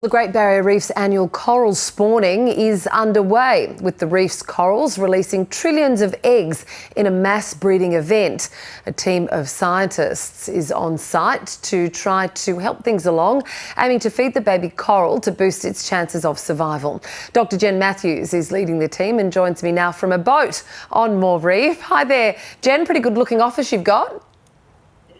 The Great Barrier Reef's annual coral spawning is underway, with the reef's corals releasing trillions of eggs in a mass breeding event. A team of scientists is on site to try to help things along, aiming to feed the baby coral to boost its chances of survival. Dr. Jen Matthews is leading the team and joins me now from a boat on Moore Reef. Hi there, Jen. Pretty good looking office you've got.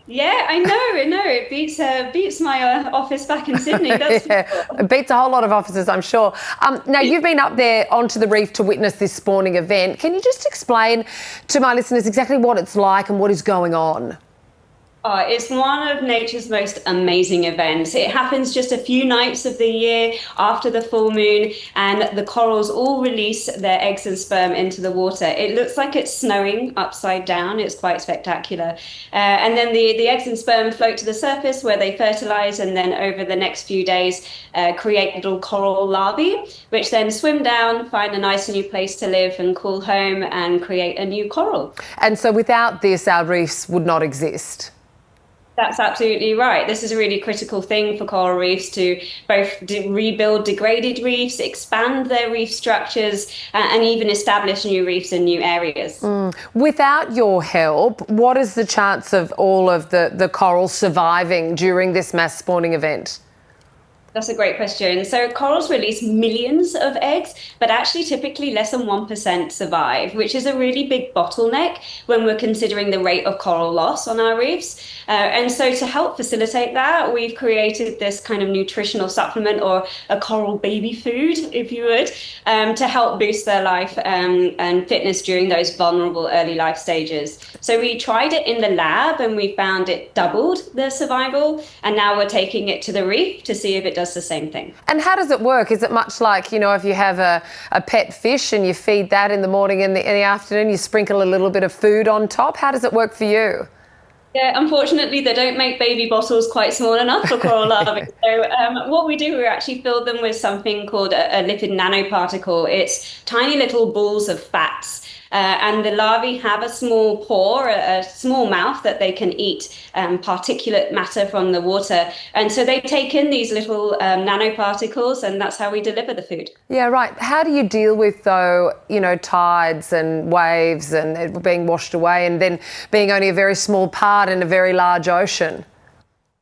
Yeah, I know. It beats my office back in Sydney. That's Yeah, it beats a whole lot of offices, I'm sure. Now, you've been up there onto the reef to witness this spawning event. Can you just explain to my listeners exactly what it's like and what is going on? It's one of nature's most amazing events. It happens just a few nights of the year after the full moon, and the corals all release their eggs and sperm into the water. It looks like it's snowing upside down. It's quite spectacular. And then the eggs and sperm float to the surface where they fertilize, and then over the next few days create little coral larvae, which then swim down, find a nice new place to live and call home, and create a new coral. And so without this, our reefs would not exist. That's absolutely right. This is a really critical thing for coral reefs to both rebuild degraded reefs, expand their reef structures, and even establish new reefs in new areas. Without your help, what is the chance of all of the corals surviving during this mass spawning event? That's a great question. So corals release millions of eggs, but actually typically less than 1% survive, which is a really big bottleneck when we're considering the rate of coral loss on our reefs. And so to help facilitate that, we've created this kind of nutritional supplement, or a coral baby food, if you would, to help boost their life and fitness during those vulnerable early life stages. So we tried it in the lab and we found it doubled their survival. And now we're taking it to the reef to see if it does the same thing. And how does it work? Is it much like, you know, if you have a pet fish and you feed that in the morning and in the afternoon, you sprinkle a little bit of food on top? How does it work for you? Yeah, unfortunately, they don't make baby bottles quite small enough for coral larvae. So what we do, we actually fill them with something called a lipid nanoparticle. It's tiny little balls of fats. And the larvae have a small pore, a small mouth that they can eat particulate matter from the water. And so they take in these little nanoparticles, and that's how we deliver the food. Yeah, right. How do you deal with, though, you know, tides and waves and it being washed away and then being only a very small part in a very large ocean?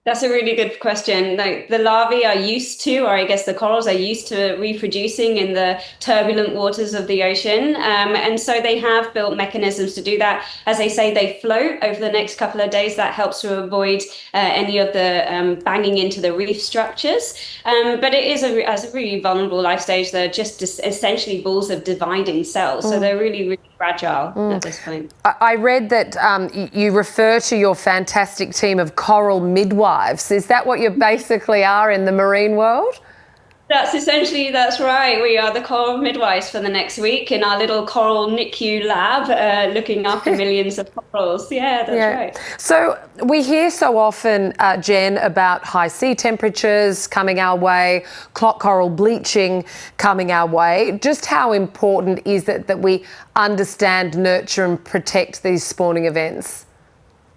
That's a really good question. Like, the larvae are used to, or I guess the corals are used to reproducing in the turbulent waters of the ocean. And so they have built mechanisms to do that. As I say, they float over the next couple of days. That helps to avoid any of the banging into the reef structures. But it is as a really vulnerable life stage. They're just essentially balls of dividing cells. So they're really, really fragile at this point. I read that you refer to your fantastic team of coral midwives. Is that what you basically are in the marine world? That's right. We are the coral midwives for the next week in our little coral NICU lab, looking after millions of corals. Yeah, that's right. So we hear so often, Jen, about high sea temperatures coming our way, coral bleaching coming our way. Just how important is it that we understand, nurture and protect these spawning events?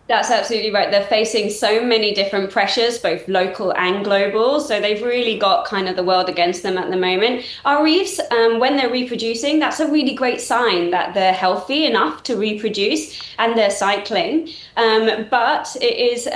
That's absolutely right. They're facing so many different pressures, both local and global. So they've really got kind of the world against them at the moment. Our reefs, when they're reproducing, that's a really great sign that they're healthy enough to reproduce and they're cycling. But it is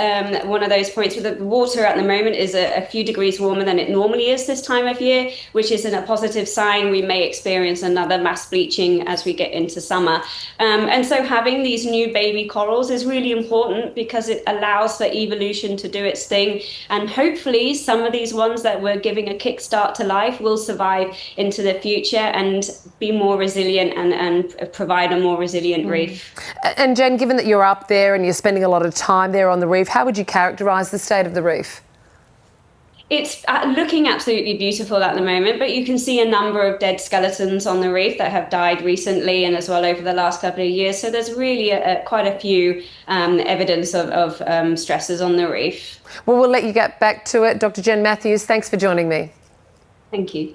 one of those points where the water at the moment is a few degrees warmer than it normally is this time of year, which isn't a positive sign. We may experience another mass bleaching as we get into summer. And so having these new baby corals is really important, because it allows for evolution to do its thing, and hopefully some of these ones that we're giving a kickstart to life will survive into the future and be more resilient and provide a more resilient reef. And Jen, given that you're up there and you're spending a lot of time there on the reef, how would you characterise the state of the reef? It's looking absolutely beautiful at the moment, but you can see a number of dead skeletons on the reef that have died recently and as well over the last couple of years. So there's really quite a few evidence of stresses on the reef. Well, we'll let you get back to it. Dr. Jen Matthews, thanks for joining me. Thank you.